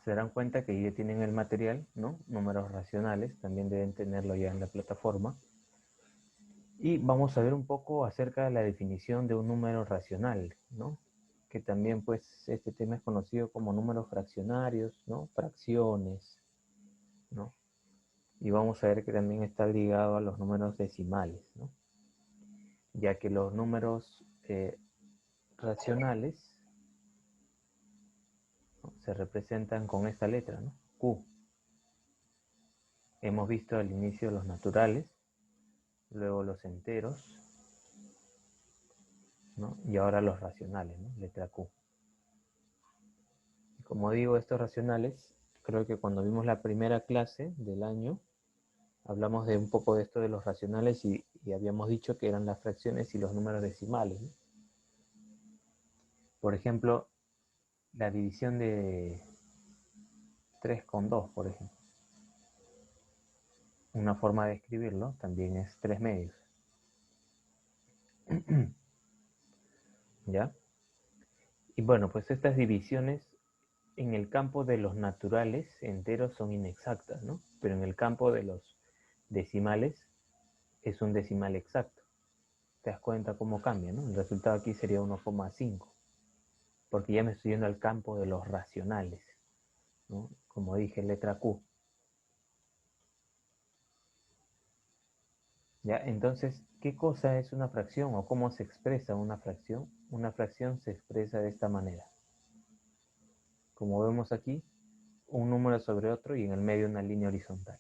se darán cuenta que ya tienen el material, ¿no? Números racionales, también deben tenerlo ya en la plataforma. Y vamos a ver un poco acerca de la definición de un número racional, ¿no? Que también, pues, este tema es conocido como números fraccionarios, ¿no? Fracciones, ¿no? Y vamos a ver que también está ligado a los números decimales, ¿no? Ya que los números racionales, ¿no?, se representan con esta letra, ¿no? Q. Hemos visto al inicio los naturales, luego los enteros, ¿no? Y ahora los racionales, ¿no? Letra Q. Y como digo, estos racionales, creo que cuando vimos la primera clase del año, hablamos de un poco de esto de los racionales y habíamos dicho que eran las fracciones y los números decimales, ¿no? Por ejemplo, la división de 3 con 2, por ejemplo. Una forma de escribirlo también es 3 medios. ¿Ya? Y bueno, pues estas divisiones en el campo de los naturales enteros son inexactas, ¿no? Pero en el campo de los decimales es un decimal exacto. ¿Te das cuenta cómo cambia, no? El resultado aquí sería 1,5, porque ya me estoy yendo al campo de los racionales, ¿no? Como dije, letra Q. ¿Ya? Entonces, ¿qué cosa es una fracción o cómo se expresa una fracción? Una fracción se expresa de esta manera. Como vemos aquí, un número sobre otro y en el medio una línea horizontal.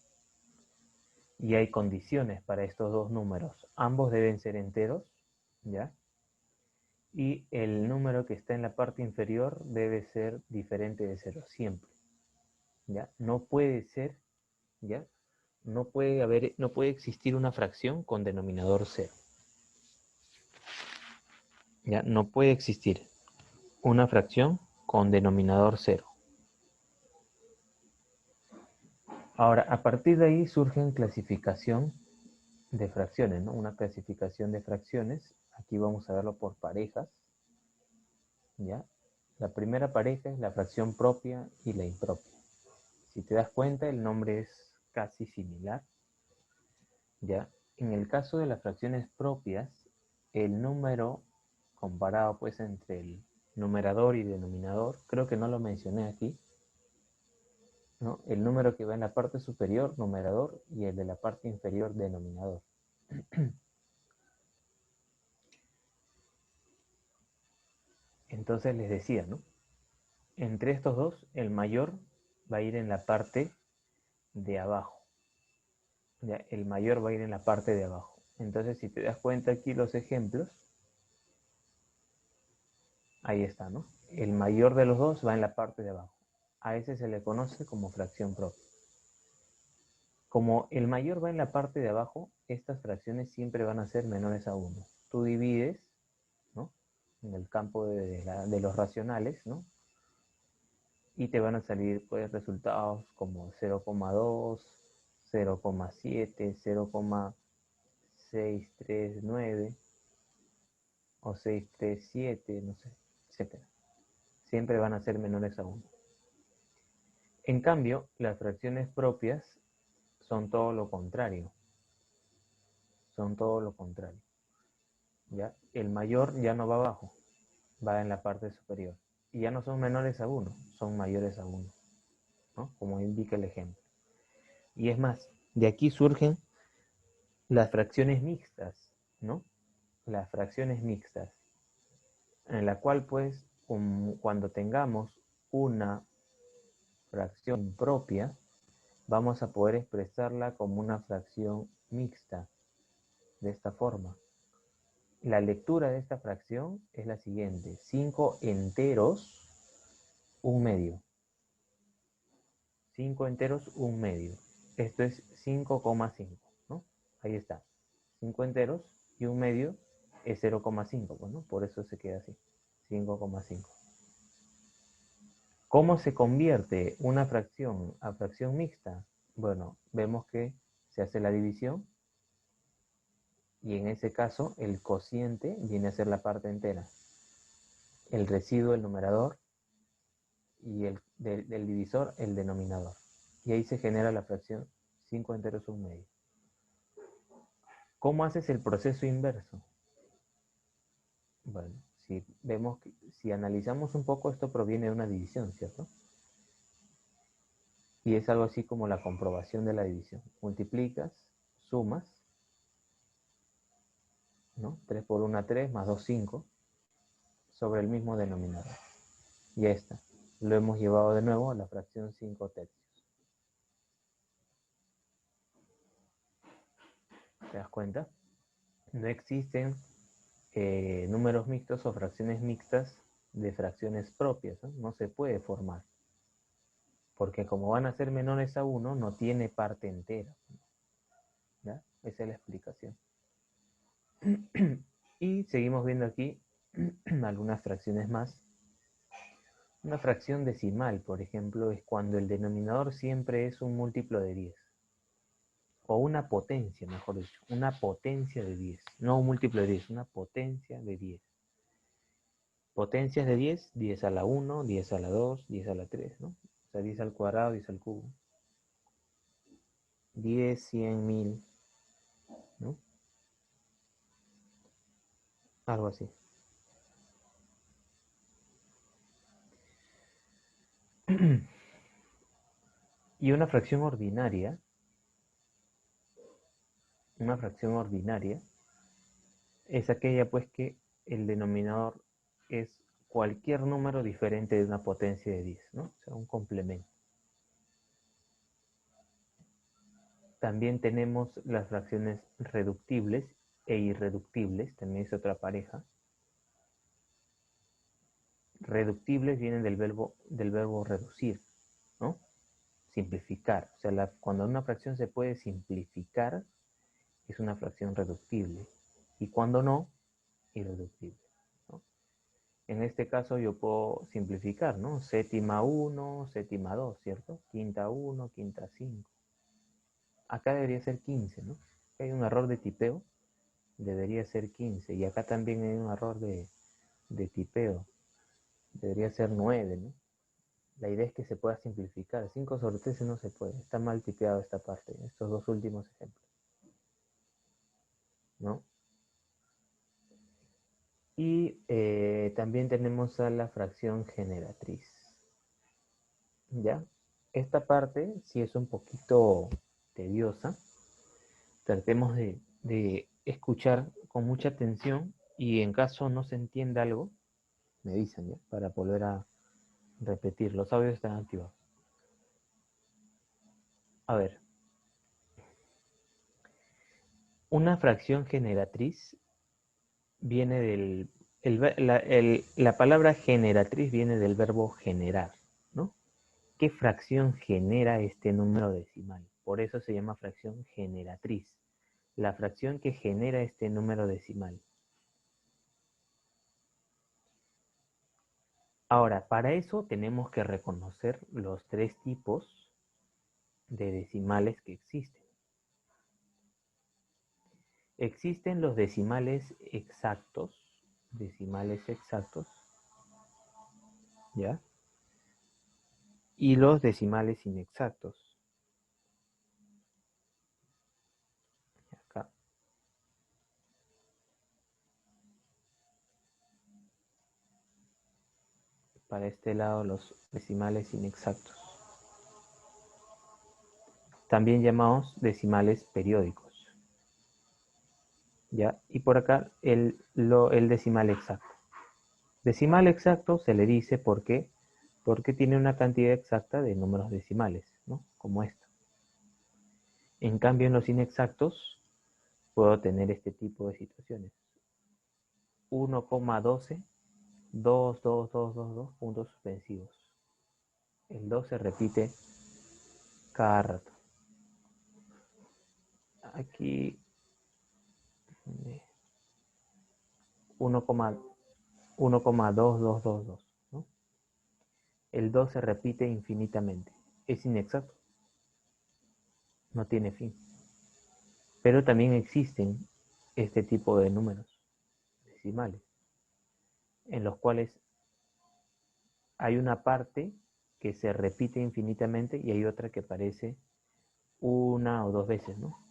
Y hay condiciones para estos dos números. Ambos deben ser enteros, ¿ya? Y el número que está en la parte inferior debe ser diferente de 0, siempre. ¿Ya? No puede ser, ¿ya? No puede existir una fracción con denominador 0. ¿Ya? No puede existir una fracción con denominador 0. Ahora, a partir de ahí surgen clasificación de fracciones, ¿no? Una clasificación de fracciones. Aquí vamos a verlo por parejas, ¿ya? La primera pareja es la fracción propia y la impropia. Si te das cuenta, el nombre es casi similar, ¿ya? En el caso de las fracciones propias, el número comparado pues entre el numerador y denominador, creo que no lo mencioné aquí, ¿no? El número que va en la parte superior, numerador, y el de la parte inferior, denominador. Entonces les decía, ¿no? Entre estos dos, el mayor va a ir en la parte de abajo. ¿Ya? El mayor va a ir en la parte de abajo. Entonces, si te das cuenta aquí los ejemplos, ahí está, ¿no? El mayor de los dos va en la parte de abajo. A ese se le conoce como fracción propia. Como el mayor va en la parte de abajo, estas fracciones siempre van a ser menores a 1. Tú divides, ¿no?, en el campo de los racionales, ¿no?, y te van a salir pues resultados como 0,2, 0,7, 0,639 o 637, no sé, etc. Siempre van a ser menores a 1. En cambio, las fracciones propias son todo lo contrario. Son todo lo contrario. ¿Ya? El mayor ya no va abajo, va en la parte superior. Y ya no son menores a 1, son mayores a 1, ¿no?, como indica el ejemplo. Y es más, de aquí surgen las fracciones mixtas, ¿no? Las fracciones mixtas, en la cual pues cuando tengamos una fracción propia, vamos a poder expresarla como una fracción mixta, de esta forma. La lectura de esta fracción es la siguiente: 5 enteros, 1 medio. 5 enteros, 1 medio. Esto es 5,5, ¿no? Ahí está. 5 enteros y 1 medio es 0,5, pues, ¿no? Por eso se queda así, 5,5. ¿Cómo se convierte una fracción a fracción mixta? Bueno, vemos que se hace la división y en ese caso el cociente viene a ser la parte entera, el residuo el numerador y del divisor el denominador. Y ahí se genera la fracción 5 enteros 1/2. ¿Cómo haces el proceso inverso? Bueno, si analizamos un poco, esto proviene de una división, ¿cierto? Y es algo así como la comprobación de la división. Multiplicas, sumas, ¿no? 3 por 1, 3, más 2, 5, sobre el mismo denominador. Ya está. Lo hemos llevado de nuevo a la fracción 5 tercios. ¿Te das cuenta? No existen números mixtos o fracciones mixtas de fracciones propias, ¿no? No se puede formar. Porque como van a ser menores a 1, no tiene parte entera. ¿Ya? Esa es la explicación. Y seguimos viendo aquí algunas fracciones más. Una fracción decimal, por ejemplo, es cuando el denominador siempre es un múltiplo de 10. O una potencia, mejor dicho. Una potencia de 10. No un múltiplo de 10, una potencia de 10. Potencias de 10, 10 a la 1, 10 a la 2, 10 a la 3, ¿no? O sea, 10 al cuadrado, 10 al cubo. 10, 100, 1000, ¿no? Algo así. Y una fracción ordinaria es aquella pues que el denominador es cualquier número diferente de una potencia de 10, ¿no? O sea, un complemento. También tenemos las fracciones reductibles e irreductibles, también es otra pareja. Reductibles vienen del verbo reducir, ¿no? Simplificar. O sea, cuando una fracción se puede simplificar, es una fracción reductible. Y cuando no, irreductible, ¿no? En este caso yo puedo simplificar, ¿no? Séptima 1, séptima 2, ¿cierto? Quinta 1, quinta 5. Acá debería ser 15, ¿no? Hay un error de tipeo, debería ser 15. Y acá también hay un error de tipeo, debería ser 9, ¿no? La idea es que se pueda simplificar. 5 sobre 13 no se puede. Está mal tipeado esta parte, estos dos últimos ejemplos, ¿no? Y también tenemos a la fracción generatriz. ¿Ya? Esta parte sí es un poquito tediosa. Tratemos de escuchar con mucha atención y en caso no se entienda algo, me dicen, ¿ya? Para volver a repetir. Los audios están activados. A ver. Una fracción generatriz viene del... la palabra generatriz viene del verbo generar, ¿no? ¿Qué fracción genera este número decimal? Por eso se llama fracción generatriz. La fracción que genera este número decimal. Ahora, para eso tenemos que reconocer los tres tipos de decimales que existen. Existen los decimales exactos, ¿ya? Y los decimales inexactos. Acá. Para este lado los decimales inexactos. También llamados decimales periódicos. ¿Ya? Y por acá el decimal exacto. Decimal exacto se le dice porque tiene una cantidad exacta de números decimales, ¿no? Como esto. En cambio, en los inexactos puedo tener este tipo de situaciones. 1,12, 2, 2, 2, 2, 2, puntos suspensivos. El 2 se repite cada rato. Aquí 1,2222, ¿no? El 2 se repite infinitamente. Es inexacto. No tiene fin. Pero también existen este tipo de números decimales, en los cuales hay una parte que se repite infinitamente y hay otra que aparece una o dos veces, ¿no?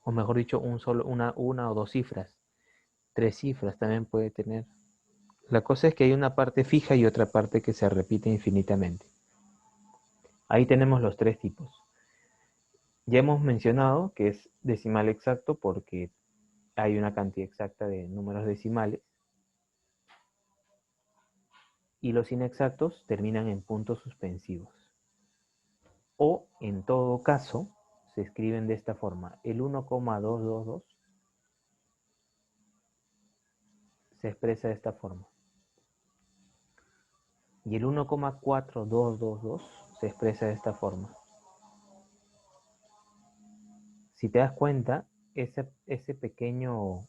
O mejor dicho, una o dos cifras. 3 cifras también puede tener. La cosa es que hay una parte fija y otra parte que se repite infinitamente. Ahí tenemos los 3 tipos. Ya hemos mencionado que es decimal exacto porque hay una cantidad exacta de números decimales. Y los inexactos terminan en puntos suspensivos. O, en todo caso, se escriben de esta forma. El 1,222 se expresa de esta forma. Y el 1,4222 se expresa de esta forma. Si te das cuenta, ese pequeño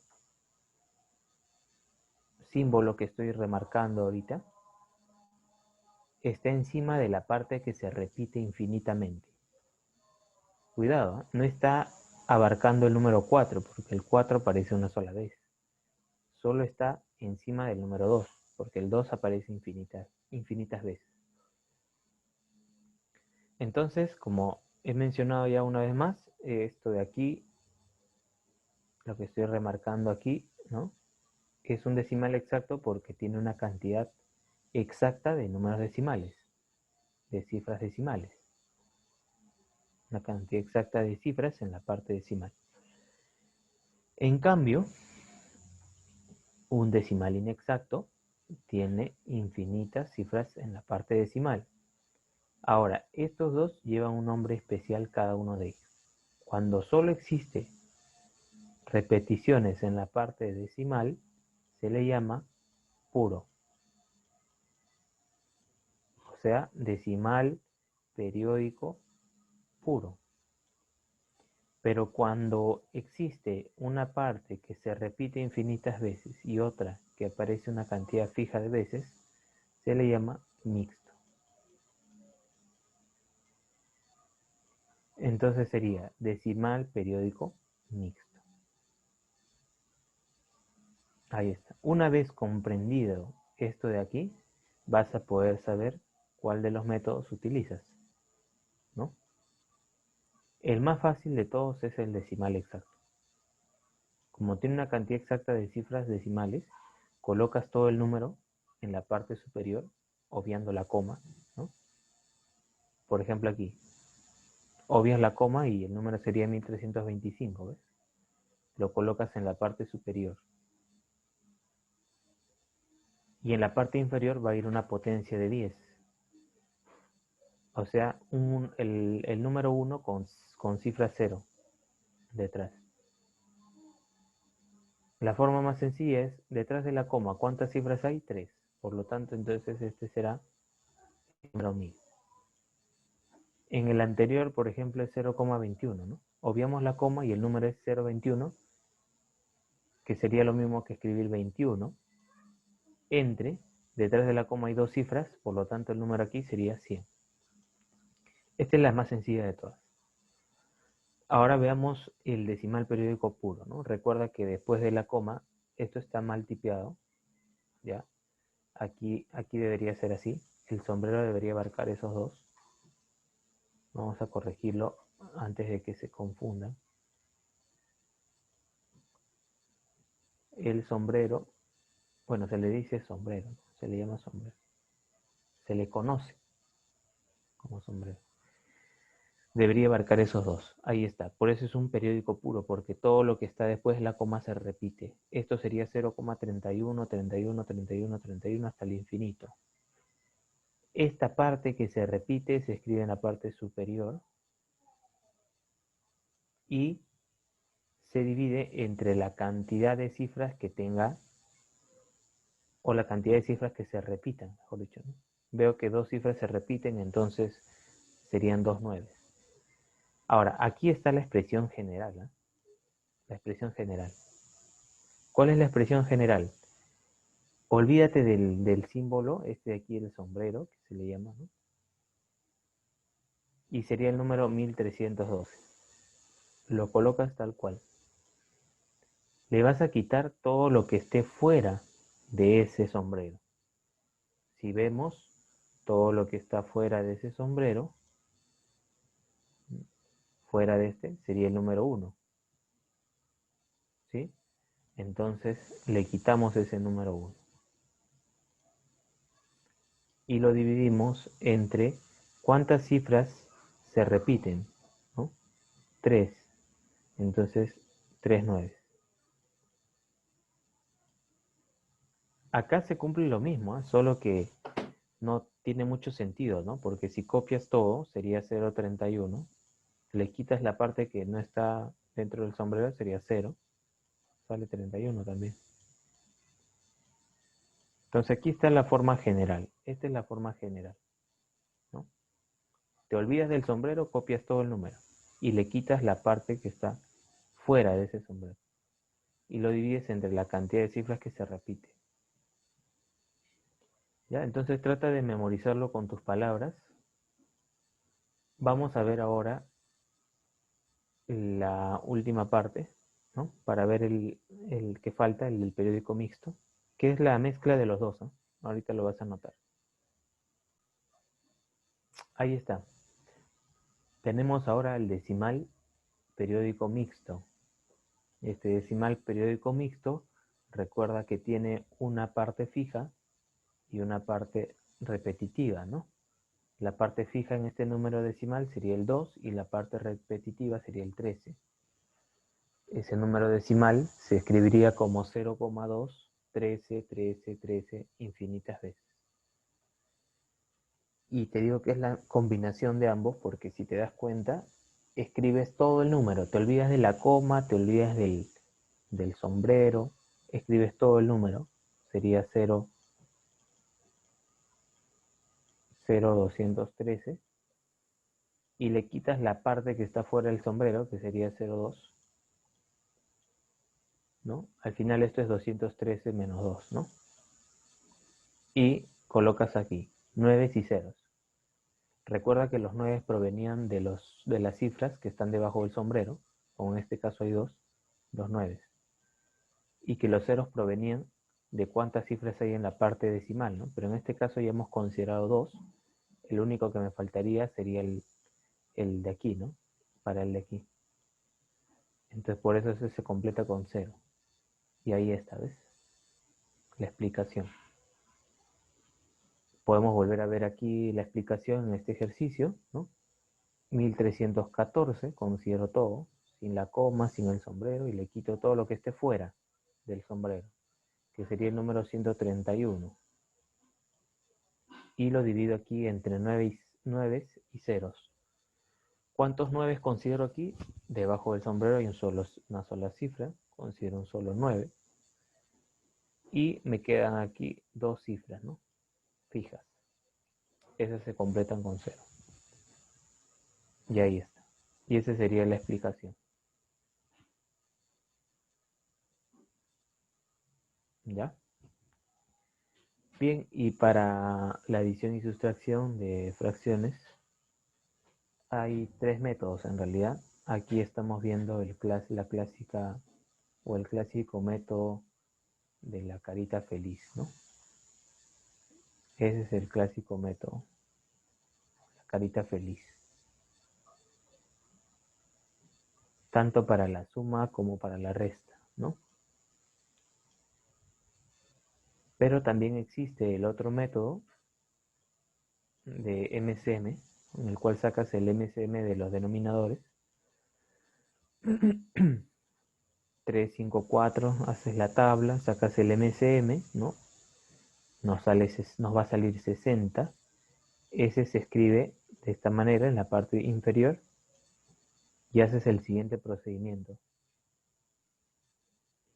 símbolo que estoy remarcando ahorita está encima de la parte que se repite infinitamente. Cuidado, no está abarcando el número 4, porque el 4 aparece una sola vez. Solo está encima del número 2, porque el 2 aparece infinitas veces. Entonces, como he mencionado ya una vez más, esto de aquí, lo que estoy remarcando aquí, ¿no? Es un decimal exacto porque tiene una cantidad exacta de números decimales, de cifras decimales. Una cantidad exacta de cifras en la parte decimal. En cambio, un decimal inexacto tiene infinitas cifras en la parte decimal. Ahora, estos dos llevan un nombre especial cada uno de ellos. Cuando solo existe repeticiones en la parte decimal, se le llama puro. O sea, decimal periódico puro. Pero cuando existe una parte que se repite infinitas veces y otra que aparece una cantidad fija de veces, se le llama mixto. Entonces sería decimal periódico mixto. Ahí está. Una vez comprendido esto de aquí, vas a poder saber cuál de los métodos utilizas, ¿no? El más fácil de todos es el decimal exacto. Como tiene una cantidad exacta de cifras decimales, colocas todo el número en la parte superior, obviando la coma, ¿no? Por ejemplo aquí, obvias la coma y el número sería 1325, ¿ves? Lo colocas en la parte superior. Y en la parte inferior va a ir una potencia de 10. O sea, el número 1 con cifra 0 detrás. La forma más sencilla es, detrás de la coma, ¿cuántas cifras hay? 3. Por lo tanto, entonces este será el número 1000. En el anterior, por ejemplo, es 0,21, ¿no? Obviamos la coma y el número es 0,21, que sería lo mismo que escribir 21. Entre, detrás de la coma hay 2 cifras, por lo tanto el número aquí sería 100. Esta es la más sencilla de todas. Ahora veamos el decimal periódico puro, ¿no? Recuerda que después de la coma, esto está mal tipeado, ¿ya? Aquí debería ser así. El sombrero debería abarcar esos dos. Vamos a corregirlo antes de que se confundan. El sombrero, bueno, se le dice sombrero, se le llama sombrero. Se le conoce como sombrero. Debería abarcar esos dos. Ahí está. Por eso es un periódico puro, porque todo lo que está después de la coma se repite. Esto sería 0,31, 31, 31, 31 hasta el infinito. Esta parte que se repite se escribe en la parte superior y se divide entre la cantidad de cifras que tenga o la cantidad de cifras que se repitan, mejor dicho, ¿no? Veo que 2 cifras se repiten, entonces serían 2 nueves. Ahora, aquí está la expresión general, ¿eh? La expresión general. ¿Cuál es la expresión general? Olvídate del símbolo, este de aquí, el sombrero, que se le llama, ¿no? Y sería el número 1312. Lo colocas tal cual. Le vas a quitar todo lo que esté fuera de ese sombrero. Si vemos, todo lo que está fuera de ese sombrero, fuera de este, sería el número 1. ¿Sí? Entonces le quitamos ese número 1. Y lo dividimos entre cuántas cifras se repiten, ¿no? 3. Entonces, 3 nueves. Acá se cumple lo mismo, ¿eh? Solo que no tiene mucho sentido, ¿no? Porque si copias todo, sería 0,31. Le quitas la parte que no está dentro del sombrero, sería 0. Sale 31 también. Entonces aquí está la forma general. Esta es la forma general, ¿no? Te olvidas del sombrero, copias todo el número. Y le quitas la parte que está fuera de ese sombrero. Y lo divides entre la cantidad de cifras que se repite. ¿Ya? Entonces trata de memorizarlo con tus palabras. Vamos a ver ahora la última parte, ¿no? Para ver el que falta, el del periódico mixto, que es la mezcla de los dos, ¿no? Ahorita lo vas a notar. Ahí está. Tenemos ahora el decimal periódico mixto. Este decimal periódico mixto, recuerda que tiene una parte fija y una parte repetitiva, ¿no? La parte fija en este número decimal sería el 2 y la parte repetitiva sería el 13. Ese número decimal se escribiría como 0,2, 13, 13, 13 infinitas veces. Y te digo que es la combinación de ambos porque si te das cuenta, escribes todo el número. Te olvidas de la coma, te olvidas del sombrero, escribes todo el número. Sería 0, 0,213. Y le quitas la parte que está fuera del sombrero, que sería 0,2. ¿No? Al final esto es 213 menos 2, ¿no? Y colocas aquí 9 y ceros. Recuerda que los 9 provenían de las cifras que están debajo del sombrero, o en este caso hay dos 9. Y que los ceros provenían de cuántas cifras hay en la parte decimal, ¿no? Pero en este caso ya hemos considerado 2. El único que me faltaría sería el de aquí, ¿no? Para el de aquí. Entonces por eso ese se completa con 0. Y ahí está, ¿ves? La explicación. Podemos volver a ver aquí la explicación en este ejercicio, ¿no? 1314, considero todo, sin la coma, sin el sombrero, y le quito todo lo que esté fuera del sombrero, que sería el número 131. Y lo divido aquí entre 9 y ceros. ¿Cuántos 9 considero aquí? Debajo del sombrero hay una sola cifra, considero un solo 9. Y me quedan aquí dos cifras, ¿no? Fijas. Esas se completan con 0. Y ahí está. Y esa sería la explicación. ¿Ya? Bien, y para la adición y sustracción de fracciones hay tres métodos en realidad. Aquí estamos viendo la clásica o el clásico método de la carita feliz, ¿no? Ese es el clásico método, la carita feliz. Tanto para la suma como para la resta, ¿no? Pero también existe el otro método de MCM, en el cual sacas el MCM de los denominadores. 3, 5, 4, haces la tabla, sacas el MCM, ¿no? Nos va a salir 60. Ese se escribe de esta manera en la parte inferior y haces el siguiente procedimiento.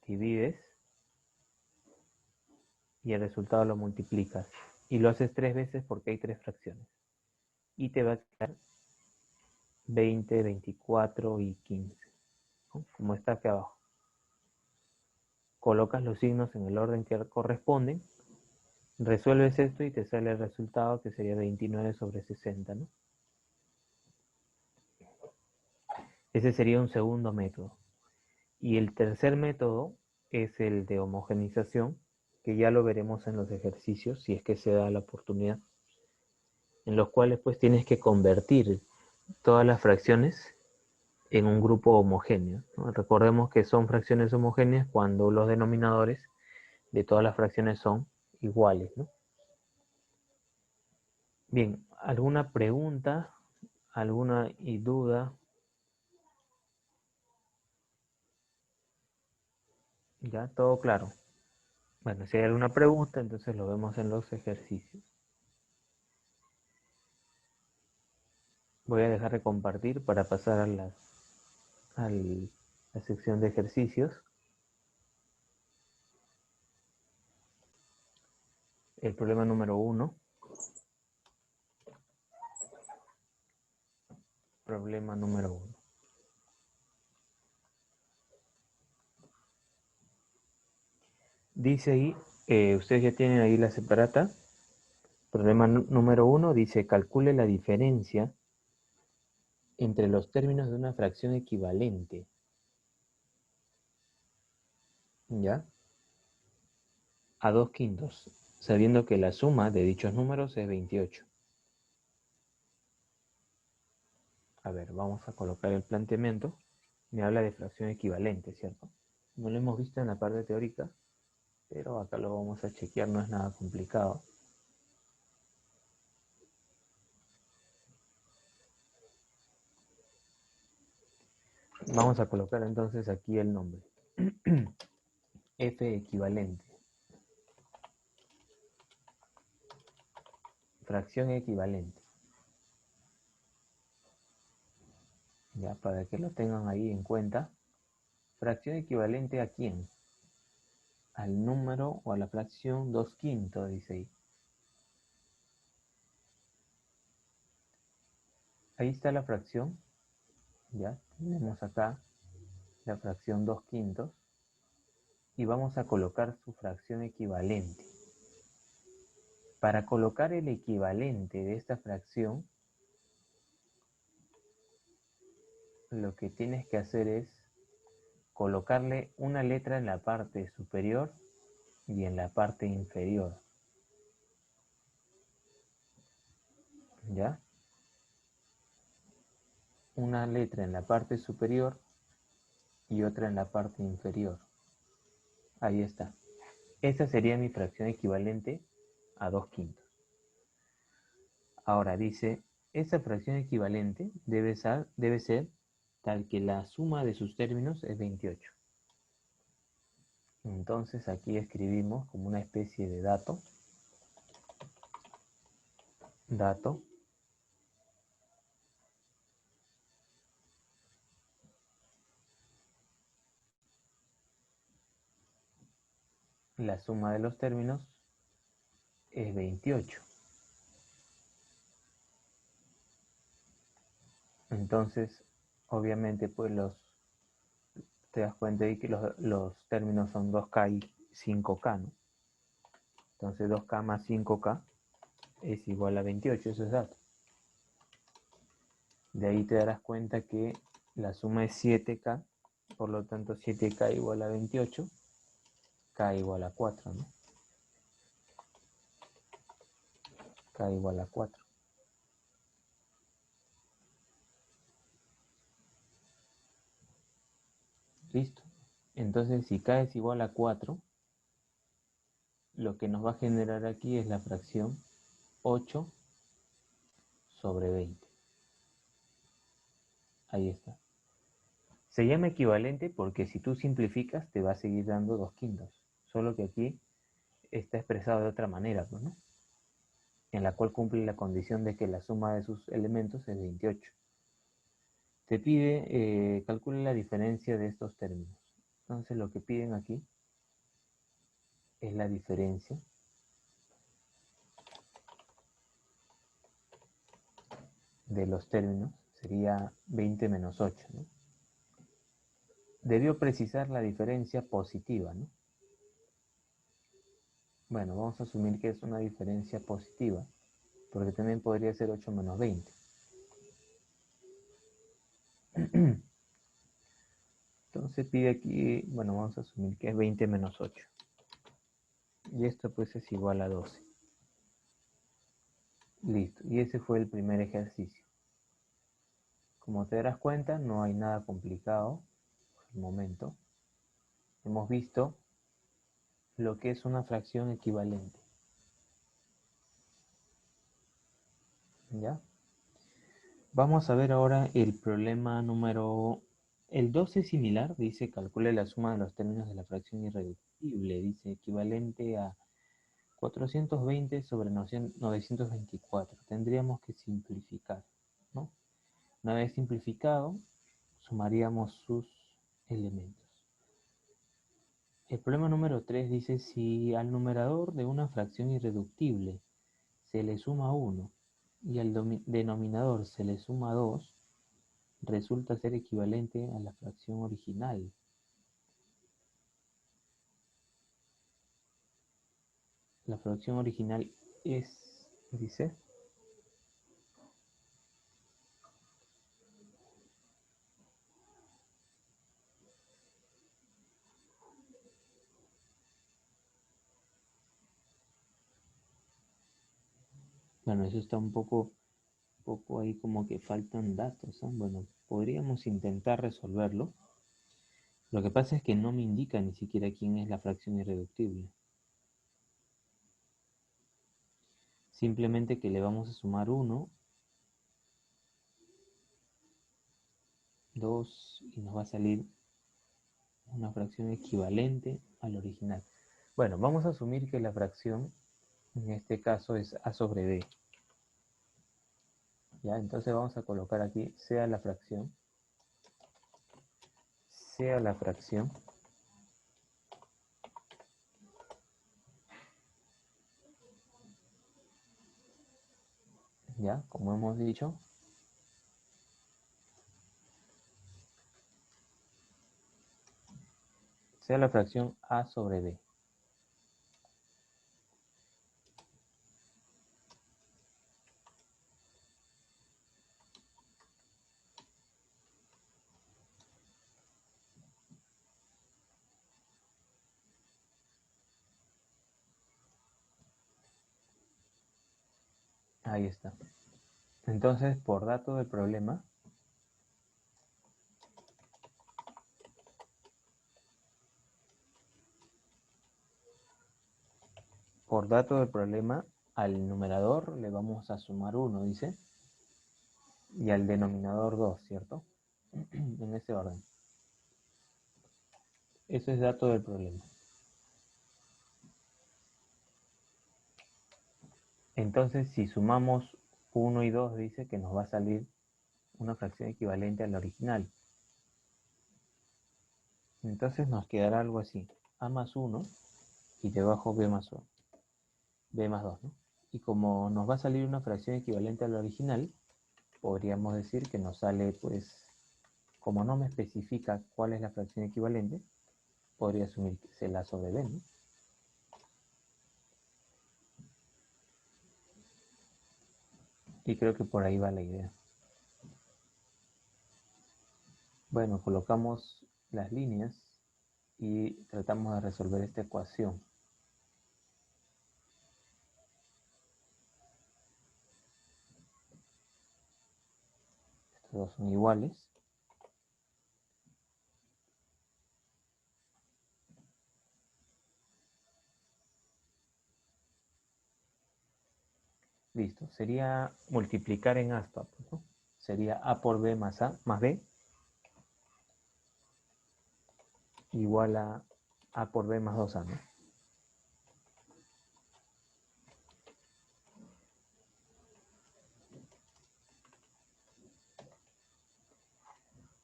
Divides y el resultado lo multiplicas. Y lo haces 3 veces porque hay 3 fracciones. Y te va a quedar 20, 24 y 15, ¿no? Como está aquí abajo. Colocas los signos en el orden que corresponden, resuelves esto y te sale el resultado que sería 29 sobre 60, ¿no? Ese sería un segundo método. Y el tercer método es el de homogenización, que ya lo veremos en los ejercicios, si es que se da la oportunidad. en los cuales pues tienes que convertir todas las fracciones en un grupo homogéneo, ¿no? Recordemos que son fracciones homogéneas cuando los denominadores de todas las fracciones son iguales, ¿no? Bien, ¿alguna pregunta? ¿Alguna duda? ¿Ya? ¿Todo claro? Bueno, si hay alguna pregunta, entonces lo vemos en los ejercicios. Voy a dejar de compartir para pasar a la sección de ejercicios. El problema número 1. Problema número 1. Dice ahí, ustedes ya tienen ahí la separata. Problema número 1 dice, calcule la diferencia entre los términos de una fracción equivalente. ¿Ya? A 2/5, sabiendo que la suma de dichos números es 28. A ver, vamos a colocar el planteamiento. Me habla de fracción equivalente, ¿cierto? No lo hemos visto en la parte teórica, pero acá lo vamos a chequear, no es nada complicado. Vamos a colocar entonces aquí el nombre. F equivalente. Fracción equivalente. Ya, para que lo tengan ahí en cuenta. Fracción equivalente a quién? Al número o a la fracción 2/5, dice ahí. Ahí está la fracción. Ya, tenemos acá la fracción 2/5. Y vamos a colocar su fracción equivalente. Para colocar el equivalente de esta fracción, lo que tienes que hacer es colocarle una letra en la parte superior y en la parte inferior. ¿Ya? Una letra en la parte superior y otra en la parte inferior. Ahí está. Esa sería mi fracción equivalente a 2/5. Ahora dice, esa fracción equivalente debe ser tal que la suma de sus términos es 28. Entonces aquí escribimos como una especie de dato. La suma de los términos es 28. Entonces, obviamente, pues te das cuenta de que los términos son 2K y 5K, ¿no? Entonces 2K más 5K es igual a 28, eso es dato. De ahí te darás cuenta que la suma es 7K, por lo tanto 7K igual a 28, K igual a 4, ¿no? K igual a 4. Listo. Entonces, si K es igual a 4, lo que nos va a generar aquí es la fracción 8 sobre 20. Ahí está. Se llama equivalente porque si tú simplificas te va a seguir dando 2/5. Solo que aquí está expresado de otra manera, pues, ¿no? En la cual cumple la condición de que la suma de sus elementos es 28. Te pide, calcule la diferencia de estos términos. Entonces lo que piden aquí es la diferencia de los términos. Sería 20 menos 8, ¿no? Debió precisar la diferencia positiva, ¿no? Bueno, vamos a asumir que es una diferencia positiva, porque también podría ser 8 menos 20. Entonces pide aquí, bueno, vamos a asumir que es 20 menos 8. Y esto pues es igual a 12. Listo, y ese fue el primer ejercicio. Como te darás cuenta, no hay nada complicado por el momento. Hemos visto lo que es una fracción equivalente. ¿Ya? Vamos a ver ahora el problema número... El 2 es similar, dice calcule la suma de los términos de la fracción irreductible, dice equivalente a 420 sobre 924. Tendríamos que simplificar, ¿no? Una vez simplificado, sumaríamos sus elementos. El problema número 3 dice si al numerador de una fracción irreductible se le suma 1 y al denominador se le suma 2, resulta ser equivalente a la fracción original. La fracción original es, dice, bueno, eso está un poco ahí como que faltan datos, ¿eh? Bueno, podríamos intentar resolverlo. Lo que pasa es que no me indica ni siquiera quién es la fracción irreductible. Simplemente que le vamos a sumar 1, 2 y nos va a salir una fracción equivalente al original. Bueno, vamos a asumir que la fracción en este caso es a sobre b. ¿Ya? Entonces vamos a colocar aquí sea la fracción, ya, como hemos dicho, sea la fracción a sobre b. Ahí está. Entonces, por dato del problema, al numerador le vamos a sumar 1, dice, y al denominador 2, ¿cierto? En ese orden. Eso es dato del problema. Entonces, si sumamos 1 y 2, dice que nos va a salir una fracción equivalente a la original. Entonces nos quedará algo así. A más 1 y debajo b más 1. B más 2, ¿no? Y como nos va a salir una fracción equivalente a la original, podríamos decir que nos sale, pues, como no me especifica cuál es la fracción equivalente, podría asumir que es la sobre b, ¿no? Y creo que por ahí va la idea. Bueno, colocamos las líneas y tratamos de resolver esta ecuación. Estos dos son iguales. Listo, sería multiplicar en aspa, ¿no? Sería a por b más a más b igual a por b más 2a, ¿no?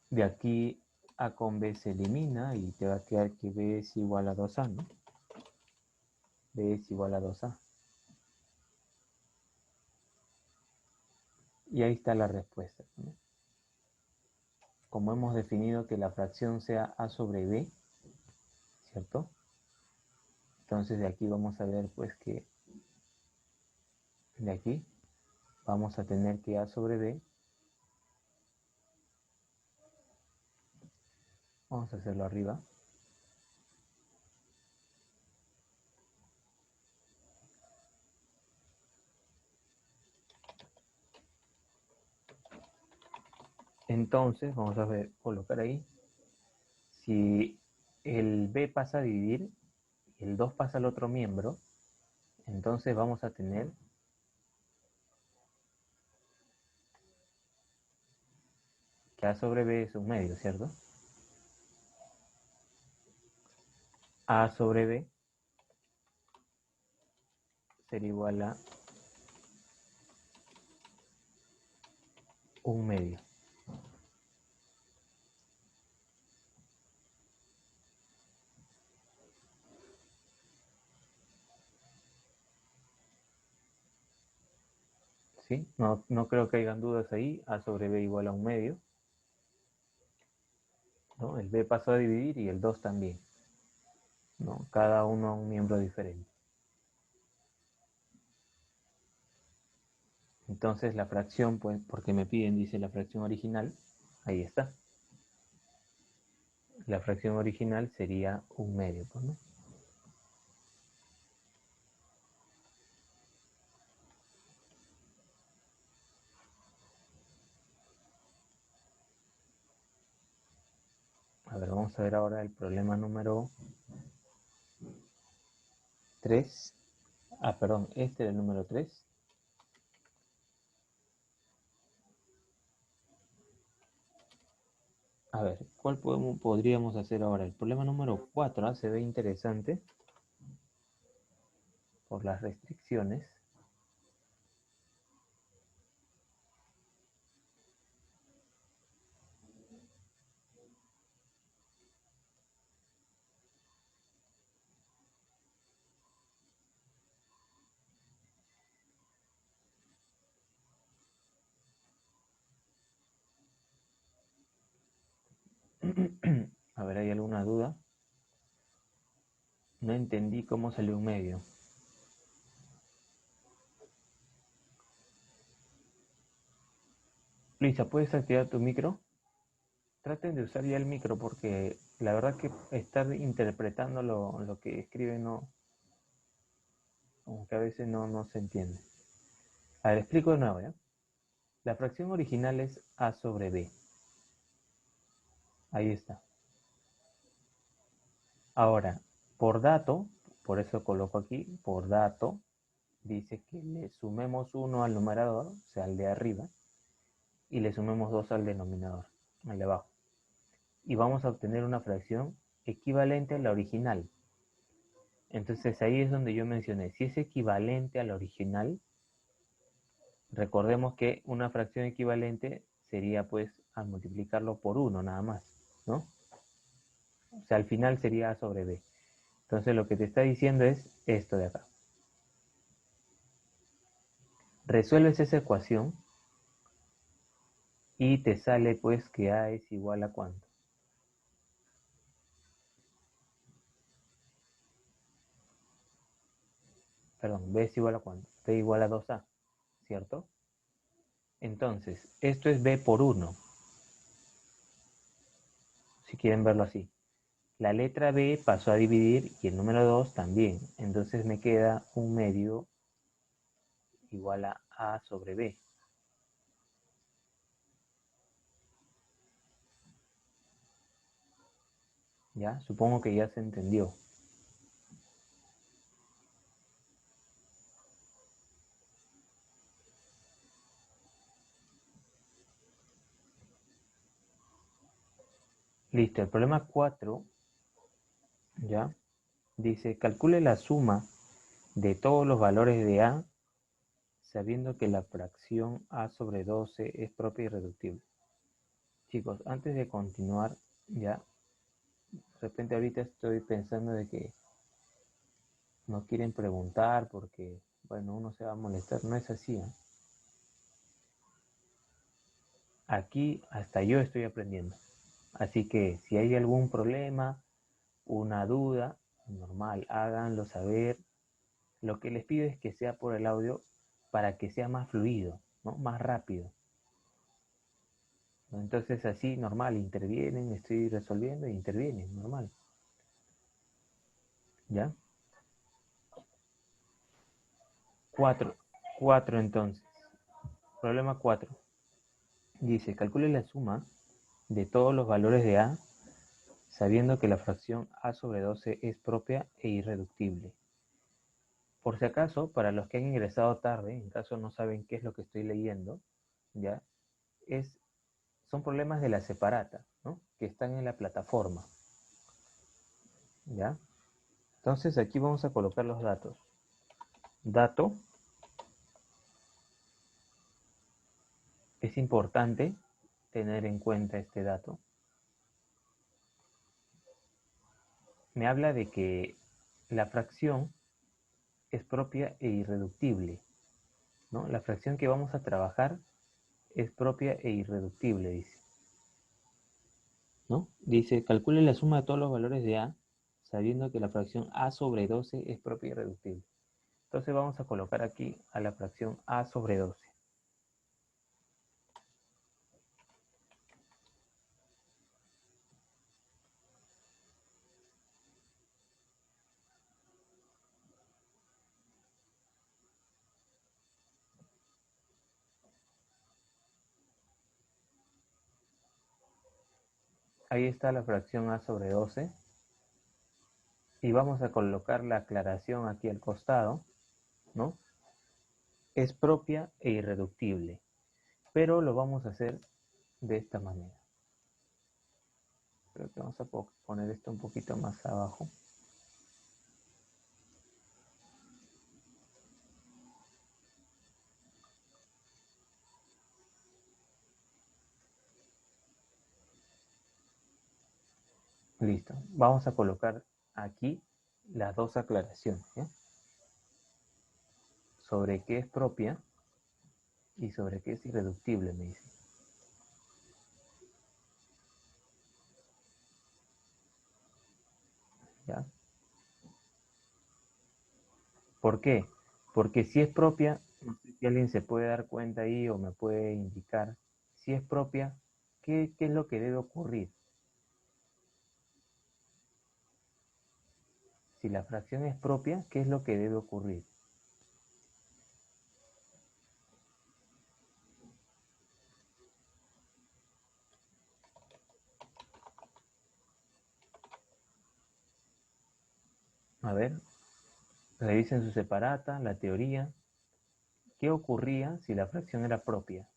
De aquí a con b se elimina y te va a quedar que b es igual a 2a, ¿no? B es igual a 2a. Y ahí está la respuesta, ¿no? Como hemos definido que la fracción sea a sobre b, ¿cierto? Entonces de aquí vamos a ver pues que de aquí vamos a tener que a sobre b, vamos a hacerlo arriba, Entonces, vamos a ver, colocar ahí. Si el B pasa a dividir y el 2 pasa al otro miembro, entonces vamos a tener que A sobre B es un medio, ¿cierto? A sobre B sería igual a un medio. ¿Sí? No creo que hayan dudas ahí. A sobre B igual a un medio, ¿no? El B pasó a dividir y el 2 también, ¿no? Cada uno un miembro diferente. Entonces la fracción, pues, porque me piden, dice la fracción original, ahí está. La fracción original sería un medio, pues, ¿no? A ver, vamos a ver ahora el problema número 3. Perdón, este era el número 3. A ver, ¿cuál podríamos hacer ahora? El problema número 4 se ve interesante por las restricciones. A ver, ¿hay alguna duda? No entendí cómo salió un medio. Lisa, ¿puedes activar tu micro? Traten de usar ya el micro porque la verdad que estar interpretando lo que escribe no, como que a veces no se entiende. A ver, explico de nuevo, ¿ya? La fracción original es A sobre B. Ahí está. Ahora, por dato, por eso coloco aquí, por dato, dice que le sumemos 1 al numerador, o sea, al de arriba, y le sumemos 2 al denominador, al de abajo. Y vamos a obtener una fracción equivalente a la original. Entonces ahí es donde yo mencioné, si es equivalente a la original, recordemos que una fracción equivalente sería pues al multiplicarlo por 1 nada más, ¿no? O sea, al final sería A sobre B. Entonces lo que te está diciendo es esto de acá. Resuelves esa ecuación y te sale pues que A es igual a ¿cuánto? Perdón, B es igual a ¿cuánto? B igual a 2A, ¿cierto? Entonces, esto es B por 1, si quieren verlo así. La letra B pasó a dividir y el número 2 también. Entonces me queda un medio igual a A sobre B. ¿Ya? Supongo que ya se entendió. Listo, el problema 4, ¿ya? Dice, calcule la suma de todos los valores de A sabiendo que la fracción A sobre 12 es propia y reductible. Chicos, antes de continuar, ya, de repente ahorita estoy pensando de que no quieren preguntar porque, bueno, uno se va a molestar. No es así, ¿eh? Aquí hasta yo estoy aprendiendo. Así que si hay algún problema, una duda, normal, háganlo saber. Lo que les pido es que sea por el audio para que sea más fluido, ¿no? Más rápido. Entonces así, normal, intervienen, estoy resolviendo e intervienen, normal. ¿Ya? 4 entonces. Problema 4. Dice, calcule la suma de todos los valores de A, sabiendo que la fracción A sobre 12 es propia e irreductible. Por si acaso, para los que han ingresado tarde, en caso no saben qué es lo que estoy leyendo, ¿ya? Son problemas de la separata, ¿no? Que están en la plataforma, ¿ya? Entonces aquí vamos a colocar los datos. Dato, es importante tener en cuenta este dato. Me habla de que la fracción es propia e irreductible, ¿no? La fracción que vamos a trabajar es propia e irreductible, dice, ¿no? Dice, calcule la suma de todos los valores de A, sabiendo que la fracción A sobre 12 es propia e irreductible. Entonces vamos a colocar aquí a la fracción A sobre 12. Ahí está la fracción A sobre 12. Y vamos a colocar la aclaración aquí al costado, ¿no? Es propia e irreductible, pero lo vamos a hacer de esta manera. Creo que vamos a poner esto un poquito más abajo. Listo. Vamos a colocar aquí las dos aclaraciones, ¿eh? Sobre qué es propia y sobre qué es irreductible, me dice. ¿Ya? ¿Por qué? Porque si es propia, no sé si alguien se puede dar cuenta ahí o me puede indicar, si es propia, ¿qué es lo que debe ocurrir? Si la fracción es propia, ¿qué es lo que debe ocurrir? A ver, revisen su separata, la teoría. ¿Qué ocurría si la fracción era propia?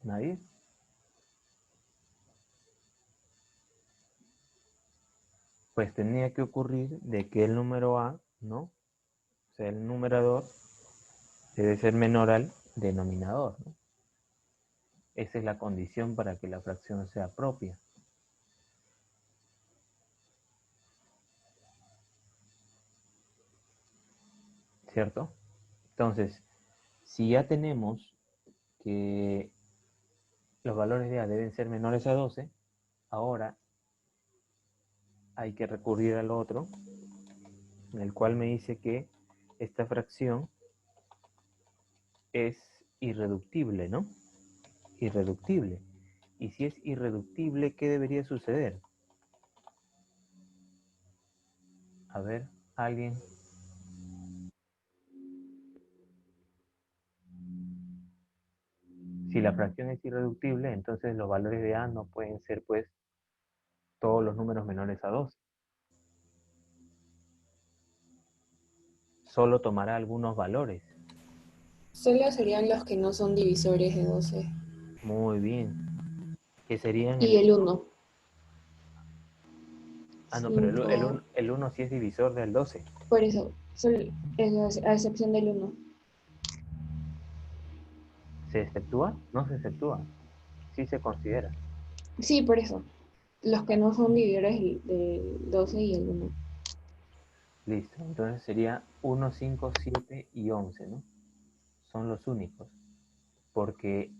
¿Nadie? Pues tenía que ocurrir de que el número A, ¿no? O sea, el numerador debe ser menor al denominador, ¿no? Esa es la condición para que la fracción sea propia. ¿Cierto? Entonces, si ya tenemos que los valores de A deben ser menores a 12, ahora hay que recurrir al otro, en el cual me dice que esta fracción es irreductible, ¿no? Irreductible. Y si es irreductible, ¿qué debería suceder? A ver, alguien. Si la fracción es irreductible, entonces los valores de A no pueden ser, pues, todos los números menores a 2. Solo tomará algunos valores. Solo serían los que no son divisores de 12. Muy bien. Que serían Y el... el uno. Ah, no, pero 5. el 1 sí es divisor del 12. Por eso, a excepción del uno. ¿Se exceptúa? No se exceptúa. Sí se considera. Sí, por eso. Los que no son divisores del 12 y el uno. Listo. Entonces sería 1, 5, 7 y 11, ¿no? Son los únicos. Porque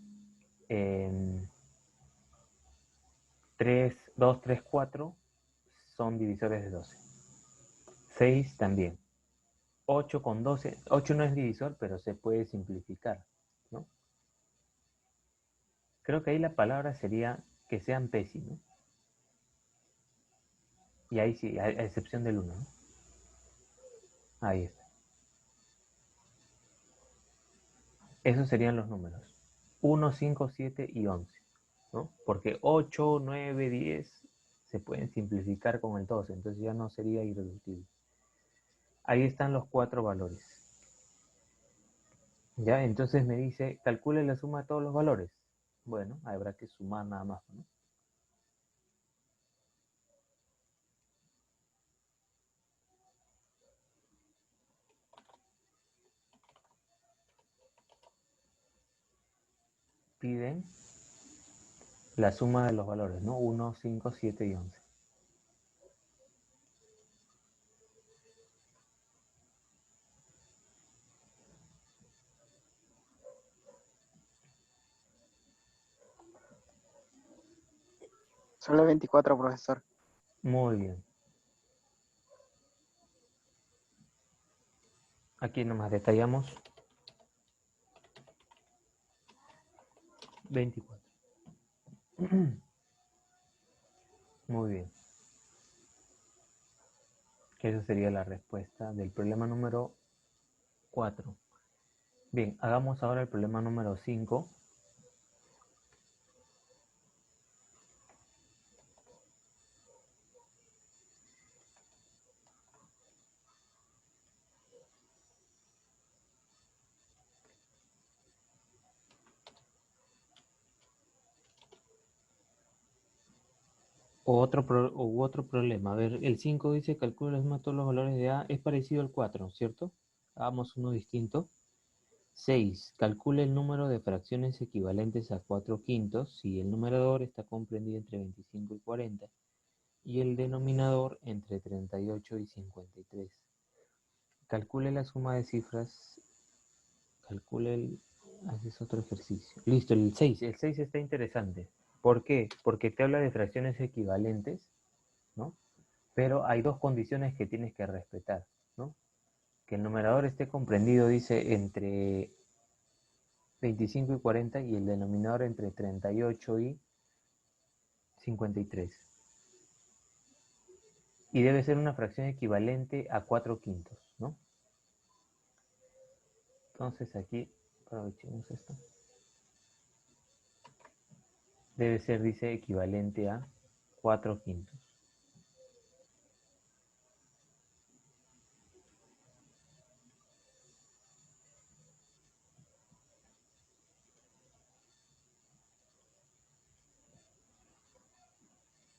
3, 2, 3, 4 son divisores de 12. 6 también. 8 con 12. 8 no es divisor, pero se puede simplificar, ¿no? Creo que ahí la palabra sería que sean pésimos. Y ahí sí, a excepción del 1, ¿no? Ahí está. Esos serían los números. 1, 5, 7 y 11, ¿no? Porque 8, 9, 10 se pueden simplificar con el 12, entonces ya no sería irreductible. Ahí están los 4 valores. Ya, entonces me dice, calcule la suma de todos los valores. Bueno, habrá que sumar nada más, ¿no? Piden la suma de los valores, ¿no? 1, 5, 7 y 11. Solo 24, profesor. Muy bien. Aquí nomás detallamos 24. Muy bien. Esa sería la respuesta del problema número 4. Bien, hagamos ahora el problema número 5. Otro problema. A ver, el 5 dice calcula la suma de todos los valores de A. Es parecido al 4, ¿cierto? Hagamos uno distinto. 6. Calcula el número de fracciones equivalentes a 4 quintos si el numerador está comprendido entre 25 y 40 y el denominador entre 38 y 53. Calcule la suma de cifras. Calcule el... Haces otro ejercicio. Listo, el 6. El 6 está interesante. ¿Por qué? Porque te habla de fracciones equivalentes, ¿no? Pero hay dos condiciones que tienes que respetar, ¿no? Que el numerador esté comprendido, dice, entre 25 y 40 y el denominador entre 38 y 53. Y debe ser una fracción equivalente a 4 quintos, ¿no? Entonces aquí, aprovechemos esto. Debe ser, dice, equivalente a 4 quintos.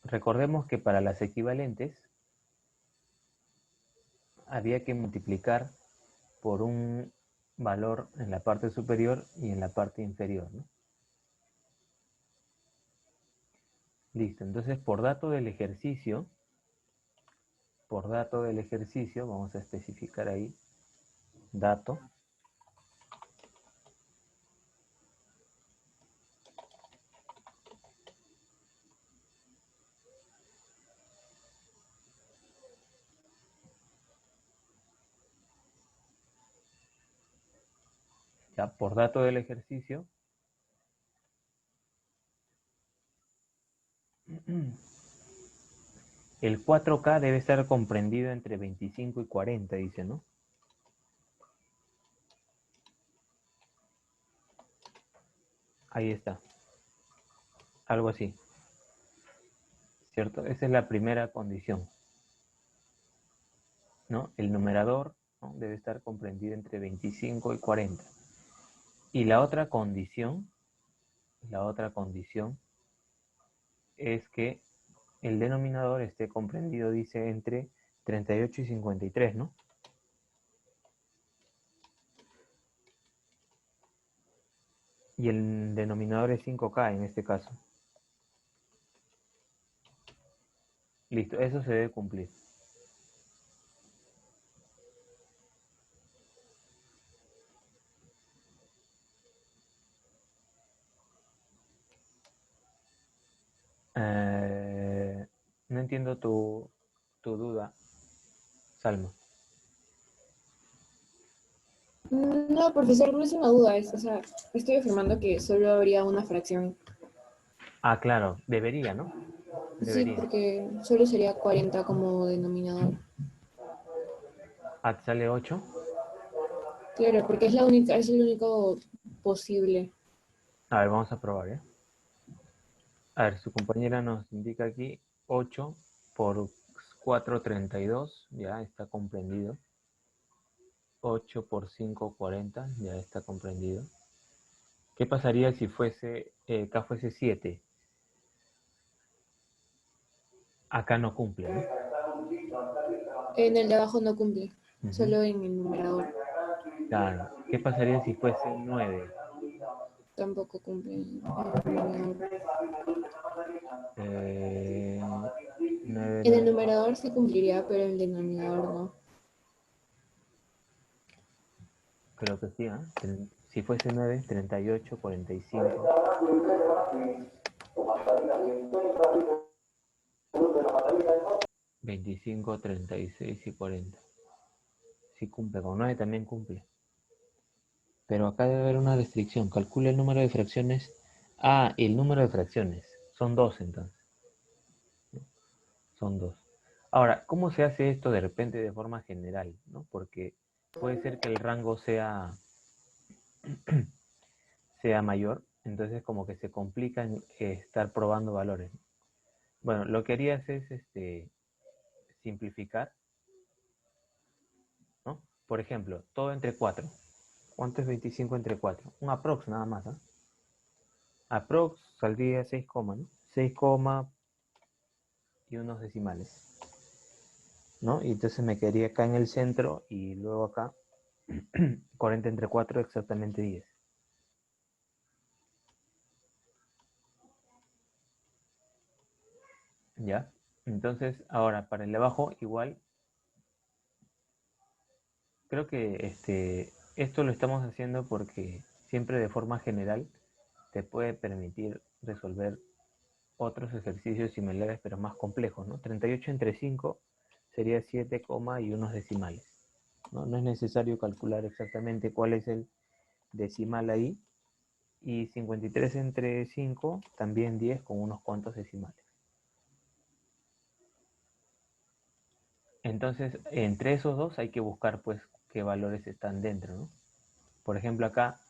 Recordemos que para las equivalentes había que multiplicar por un valor en la parte superior y en la parte inferior, ¿no? Listo, entonces por dato del ejercicio, vamos a especificar ahí, dato, ya por dato del ejercicio, el 4K debe estar comprendido entre 25 y 40, dice, ¿no? Ahí está, algo así, ¿cierto? Esa es la primera condición, ¿no? El numerador, ¿no?, debe estar comprendido entre 25 y 40. Y la otra condición es que el denominador esté comprendido, dice, entre 38 y 53, ¿no? Y el denominador es 5K en este caso. Listo, eso se debe cumplir. No entiendo tu duda, Salma. No, profesor, no es una duda, o sea, estoy afirmando que solo habría una fracción. Ah, claro, debería, ¿no? Sí, Debería. porque solo sería 40 como denominador. Ah, ¿te sale 8? Claro, porque es la única, es el único posible. A ver, vamos a probar, ¿eh? A ver, su compañera nos indica aquí 8 por 4, 32, ya está comprendido. 8 por 5, 40, ya está comprendido. ¿Qué pasaría si fuese, acá fuese 7? Acá no cumple, ¿no? En el de abajo no cumple, Ujú. solo en el numerador. Claro. ¿Qué pasaría si fuese 9? Tampoco cumple el denominador. 9, En el numerador sí cumpliría, pero en el denominador no. creo que sí, ¿eh? Si fuese 9, 38, 45, 25, 36 y 40. Sí cumple, con 9 también cumple. Pero acá debe haber una restricción. Calcula el número de fracciones. Ah, el número de fracciones. Son 2 entonces. Son 2. Ahora, ¿cómo se hace esto de repente de forma general? ¿No? Porque puede ser que el rango sea mayor, entonces como que se complica en, estar probando valores. Bueno, lo que harías es simplificar, ¿no? Por ejemplo, todo entre 4. ¿Cuánto es 25 entre 4? Un aprox nada más, ¿eh? Aprox saldría 6, ¿no? 6, y unos decimales, ¿no? Y entonces me quedaría acá en el centro y luego acá 40 entre 4 exactamente 10. ¿Ya? Entonces, ahora para el de abajo igual, creo que esto lo estamos haciendo porque siempre de forma general te puede permitir resolver otros ejercicios similares pero más complejos, ¿no? 38 entre 5 sería 7, y unos decimales, ¿no? No es necesario calcular exactamente cuál es el decimal ahí. Y 53 entre 5 también 10 con unos cuantos decimales. Entonces, entre esos dos hay que buscar pues qué valores están dentro, ¿no? Por ejemplo, acá,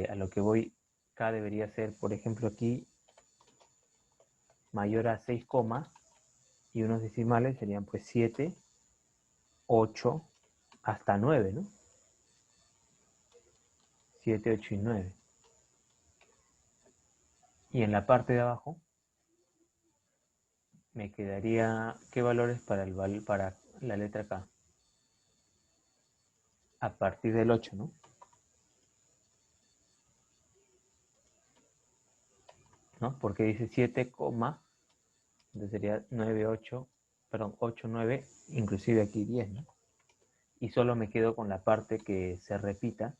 a lo que voy, K debería ser, por ejemplo, aquí mayor a 6, y unos decimales serían pues 7, 8, hasta 9, ¿no? 7, 8 y 9. Y en la parte de abajo me quedaría qué valores para la letra K. A partir del 8, ¿no? ¿No? Porque dice 7, entonces sería 9, 8, perdón, 8, 9, inclusive aquí 10, ¿no? Y solo me quedo con la parte que se repita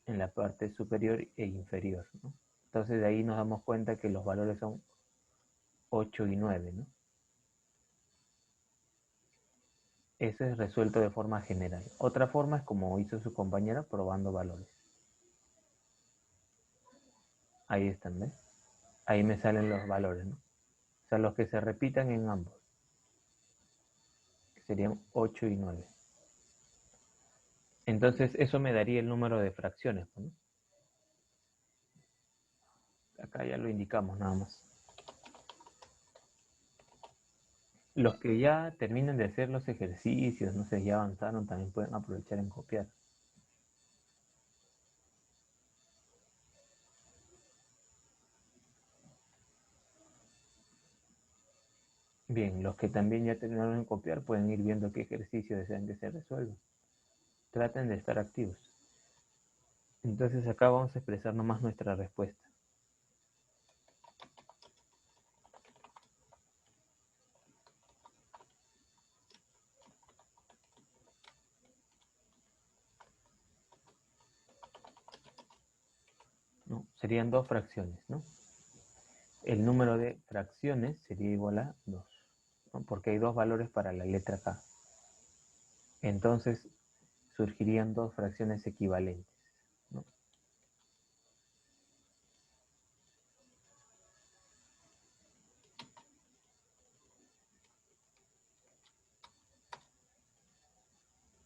en la parte superior e inferior, ¿no? Entonces de ahí nos damos cuenta que los valores son 8 y 9, ¿no? Eso es resuelto de forma general. Otra forma es como hizo su compañera, probando valores. Ahí están, ¿ves? Ahí me salen los valores, ¿no? O sea, los que se repitan en ambos, que serían 8 y 9. Entonces eso me daría el número de fracciones, ¿no? Acá ya lo indicamos nada más. Los que ya terminan de hacer los ejercicios, no sé, ya avanzaron, también pueden aprovechar en copiar. Bien, los que también ya terminaron en copiar pueden ir viendo qué ejercicio desean que se resuelva. Traten de estar activos. Entonces acá vamos a expresar nomás nuestra respuesta. ¿No? Serían dos fracciones, ¿no? El número de fracciones sería igual a 2, ¿no? Porque hay dos valores para la letra K. Entonces surgirían dos fracciones equivalentes, ¿no?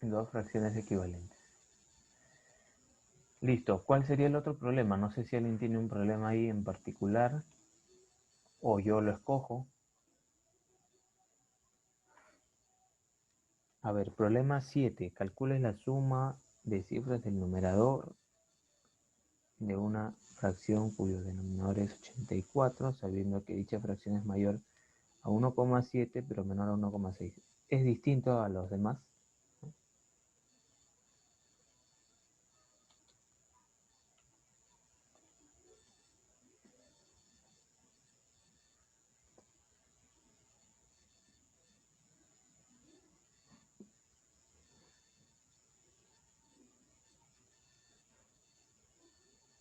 Dos fracciones equivalentes. Listo. ¿Cuál sería el otro problema? No sé si alguien tiene un problema ahí en particular o yo lo escojo. A ver, problema 7. Calcule la suma de cifras del numerador de una fracción cuyo denominador es 84, sabiendo que dicha fracción es mayor a 1,7 pero menor a 1,6. Es distinto a los demás.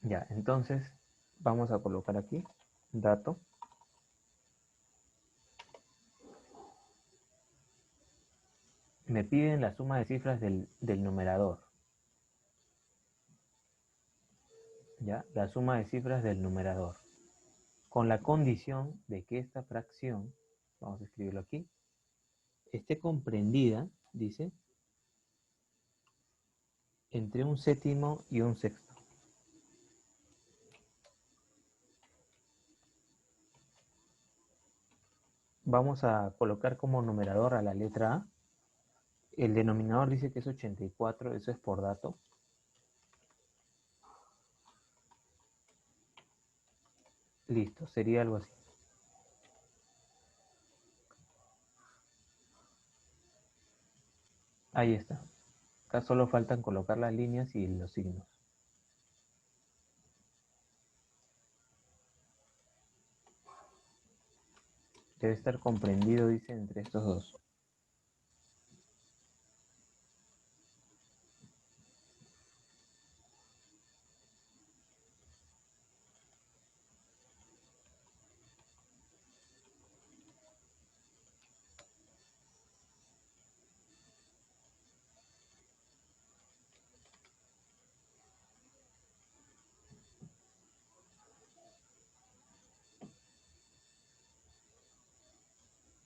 Ya, entonces vamos a colocar aquí dato. Me piden la suma de cifras del numerador. ¿Ya? La suma de cifras del numerador. Con la condición de que esta fracción, vamos a escribirlo aquí, esté comprendida, dice, entre un séptimo y un sexto. Vamos a colocar como numerador a la letra A. El denominador dice que es 84, eso es por dato. Listo, sería algo así. Ahí está. Acá solo faltan colocar las líneas y los signos. Debe estar comprendido, dice, entre estos dos.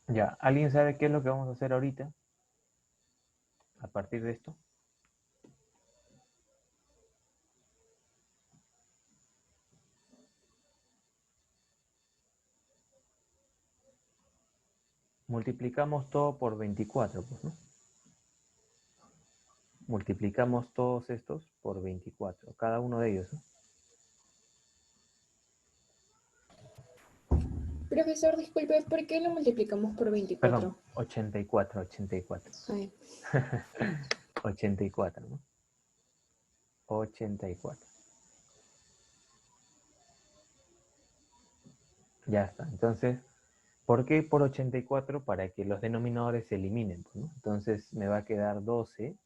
Ya, ¿alguien sabe qué es lo que vamos a hacer ahorita? A partir de esto. Multiplicamos todo por 24, pues, ¿no? Multiplicamos todos estos por 24, cada uno de ellos, ¿no? Profesor, disculpe, ¿por qué lo multiplicamos por Perdón, 24? 84, 84. Ay, 84, ¿no? 84. Ya está. Entonces, ¿por qué por 84? Para que los denominadores se eliminen, pues, ¿no? Entonces me va a quedar 12,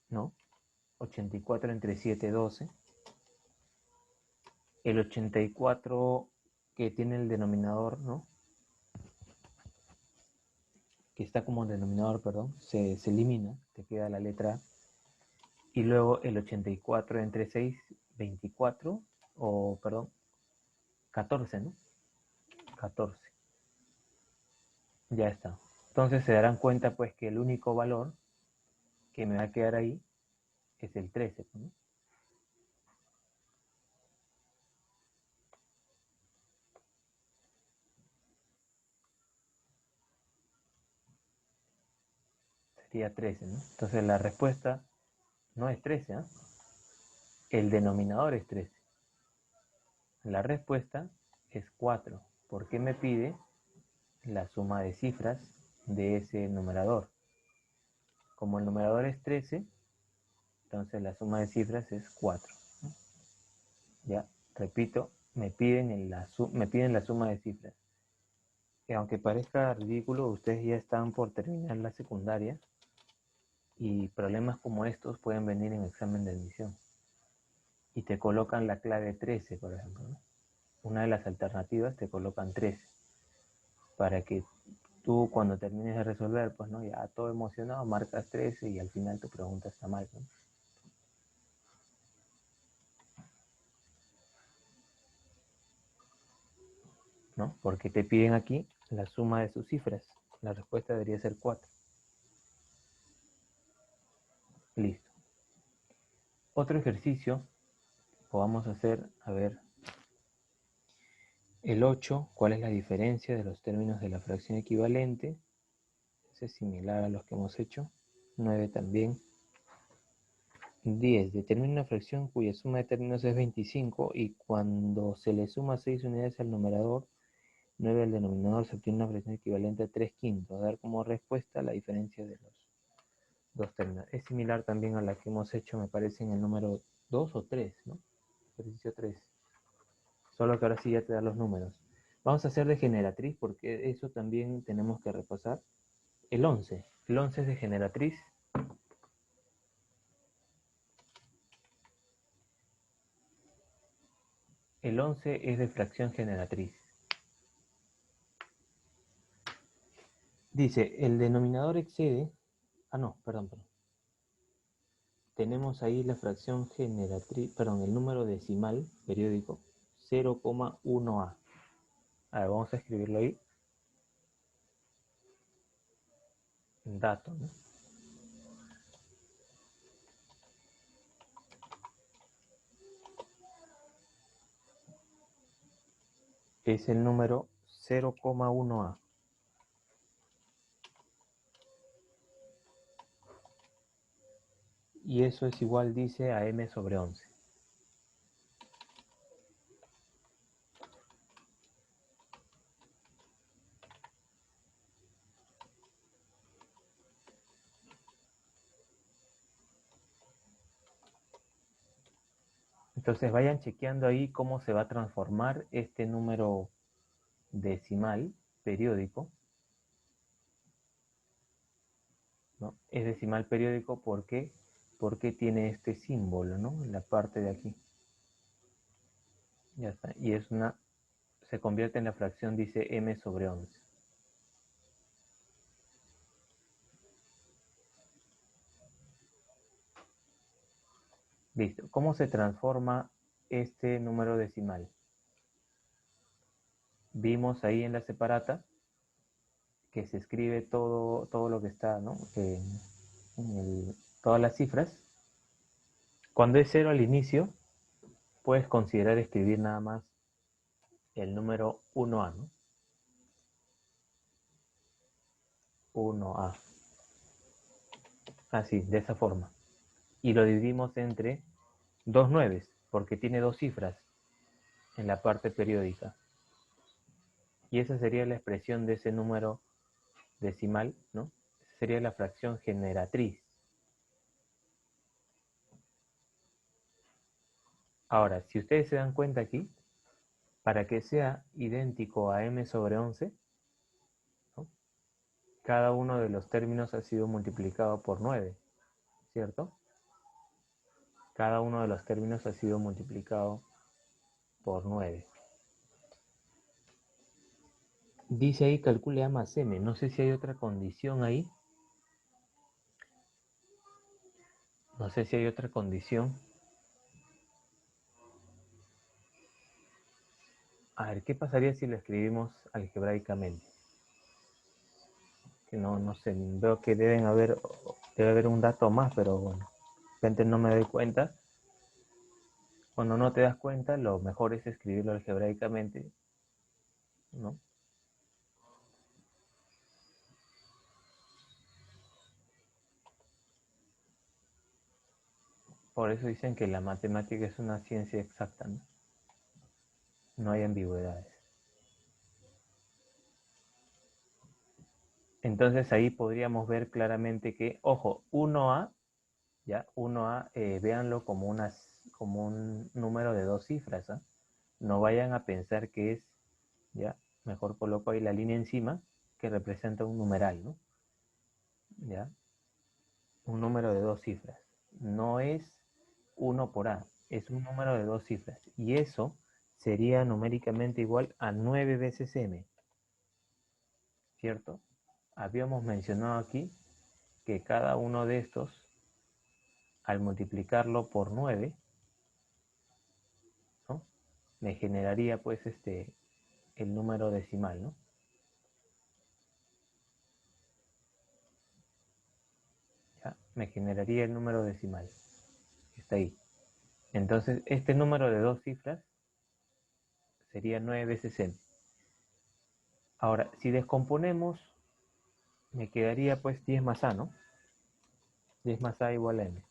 ¿no? 84 entre 7, 12. El 84 que tiene el denominador, ¿no? Que está como denominador, perdón, se elimina, te queda la letra A. Y luego el 84 entre 6, 24, o perdón, 14, ¿no? 14. Ya está. Entonces se darán cuenta pues que el único valor que me va a quedar ahí es el 13, ¿no? Sería 13, ¿no? Entonces la respuesta no es 13, ¿eh? El denominador es 13. La respuesta es 4. ¿Por qué me pide la suma de cifras de ese numerador? Como el numerador es 13, entonces la suma de cifras es 4. Ya, repito, me piden la suma de cifras. Que aunque parezca ridículo, ustedes ya están por terminar la secundaria y problemas como estos pueden venir en examen de admisión. Y te colocan la clave 13, por ejemplo, ¿no? Una de las alternativas te colocan 13 para que tú cuando termines de resolver, pues no, ya todo emocionado, marcas 13 y al final tu pregunta está mal, ¿no? ¿No? Porque te piden aquí la suma de sus cifras. La respuesta debería ser 4. Listo. Otro ejercicio lo vamos a hacer, a ver, el 8, ¿cuál es la diferencia de los términos de la fracción equivalente? Ese es similar a los que hemos hecho. 9 también. 10. Determina una fracción cuya suma de términos es 25 y cuando se le suma 6 unidades al numerador, 9 al denominador, se obtiene una fracción equivalente a 3 quintos. A dar como respuesta la diferencia de los dos términos. Es similar también a la que hemos hecho, me parece, en el número 2 o 3, ¿no? Ejercicio 3. Solo que ahora sí ya te da los números. Vamos a hacer de generatriz porque eso también tenemos que repasar. El 11. El 11 es de generatriz. El 11 es de fracción generatriz. Dice, el denominador excede... Ah, no, perdón. Tenemos ahí la fracción generatriz, perdón, el número decimal periódico 0,1A. A ver, vamos a escribirlo ahí. Dato, ¿no? Es el número 0,1A. Y eso es igual, dice, a m sobre 11. Entonces vayan chequeando ahí cómo se va a transformar este número decimal periódico, ¿no? Es decimal periódico porque tiene este símbolo, ¿no? En la parte de aquí. Ya está. Y es una, se convierte en la fracción, dice, m sobre 11. Listo. ¿Cómo se transforma este número decimal? Vimos ahí en la separata que se escribe todo lo que está, ¿no? Todas las cifras. Cuando es 0 al inicio, puedes considerar escribir nada más el número 1A, ¿no? 1A. Así, de esa forma. Y lo dividimos entre dos nueves, porque tiene dos cifras en la parte periódica. Y esa sería la expresión de ese número decimal, ¿no? Esa sería la fracción generatriz. Ahora, si ustedes se dan cuenta aquí, para que sea idéntico a m sobre 11, ¿no? Cada uno de los términos ha sido multiplicado por 9, ¿cierto? Cada uno de los términos ha sido multiplicado por 9. Dice ahí calcule A más M. No sé si hay otra condición ahí. No sé si hay otra condición. A ver, ¿qué pasaría si lo escribimos algebraicamente? Que no sé, veo que debe haber un dato más, pero bueno, de repente no me doy cuenta. Cuando no te das cuenta, lo mejor es escribirlo algebraicamente, ¿no? Por eso dicen que la matemática es una ciencia exacta, ¿no? No hay ambigüedades. Entonces ahí podríamos ver claramente que, ojo, 1A, ya, 1A, véanlo como un número de dos cifras, ¿eh? No vayan a pensar que es, ya, mejor coloco ahí la línea encima, que representa un numeral, ¿no? Ya, un número de dos cifras. No es 1 por A, es un número de dos cifras. Y eso sería numéricamente igual a 9 veces M, ¿cierto? Habíamos mencionado aquí que cada uno de estos, al multiplicarlo por 9, ¿no? Me generaría pues el número decimal, ¿no? Ya, me generaría el número decimal. Está ahí. Entonces, este número de 2 cifras sería 9 veces m. Ahora, si descomponemos, me quedaría pues 10 más a, ¿no? 10 más a igual a m.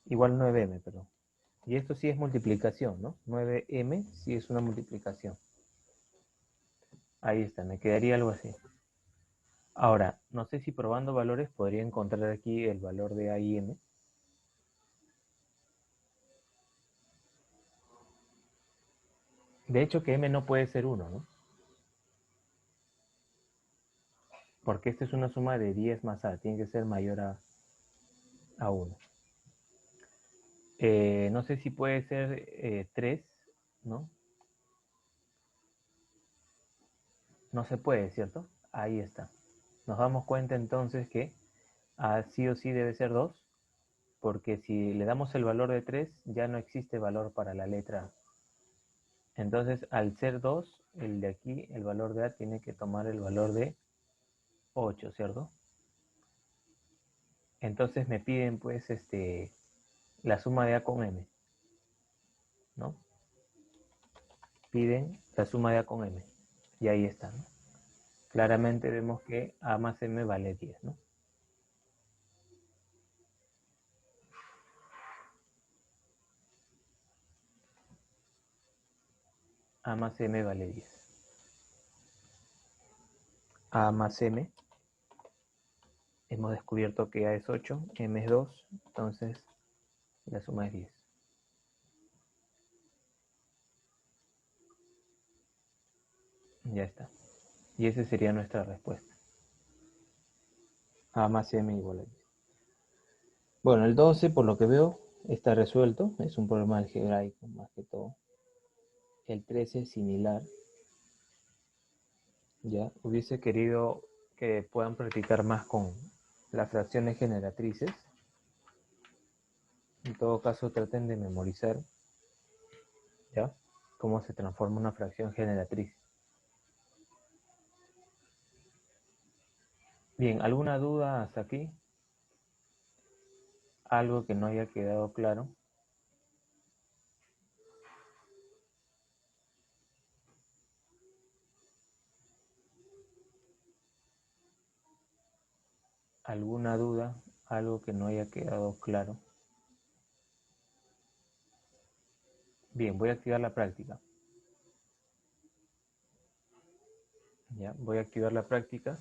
Igual 9m, perdón. Y esto sí es multiplicación, ¿no? 9m sí es una multiplicación. Ahí está, me quedaría algo así. Ahora, no sé si probando valores podría encontrar aquí el valor de a y m. De hecho que m no puede ser 1, ¿no? Porque esta es una suma de 10 más a, tiene que ser mayor a 1. No sé si puede ser 3, ¿no? No se puede, ¿cierto? Ahí está. Nos damos cuenta entonces que a sí o sí debe ser 2, porque si le damos el valor de 3, ya no existe valor para la letra A. Entonces, al ser 2, el de aquí, el valor de A tiene que tomar el valor de 8, ¿cierto? Entonces me piden pues la suma de A con M, ¿no? Piden la suma de A con M. Y ahí está, ¿no? Claramente vemos que A más M vale 10, ¿no? A más M vale 10. A más M. Hemos descubierto que A es 8, M es 2, entonces la suma es 10. Ya está. Y esa sería nuestra respuesta. A más M igual a 10. Bueno, el 12, por lo que veo, está resuelto. Es un problema algebraico más que todo. El 13 es similar. Ya, hubiese querido que puedan practicar más con las fracciones generatrices. En todo caso, traten de memorizar, ¿ya? Cómo se transforma una fracción generatriz. Bien, ¿alguna duda hasta aquí? ¿Algo que no haya quedado claro? ¿Alguna duda? ¿Algo que no haya quedado claro? Bien, voy a activar la práctica. Ya, voy a activar la práctica.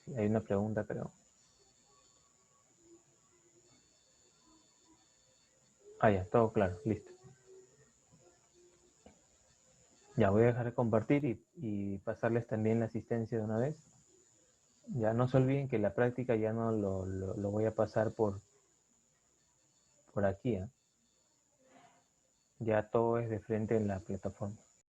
Sí, hay una pregunta, creo. Ah, ya, todo claro, listo. Ya, voy a dejar de compartir y pasarles también la asistencia de una vez. Ya no se olviden que la práctica ya no lo voy a pasar por aquí, ¿eh? Ya todo es de frente en la plataforma.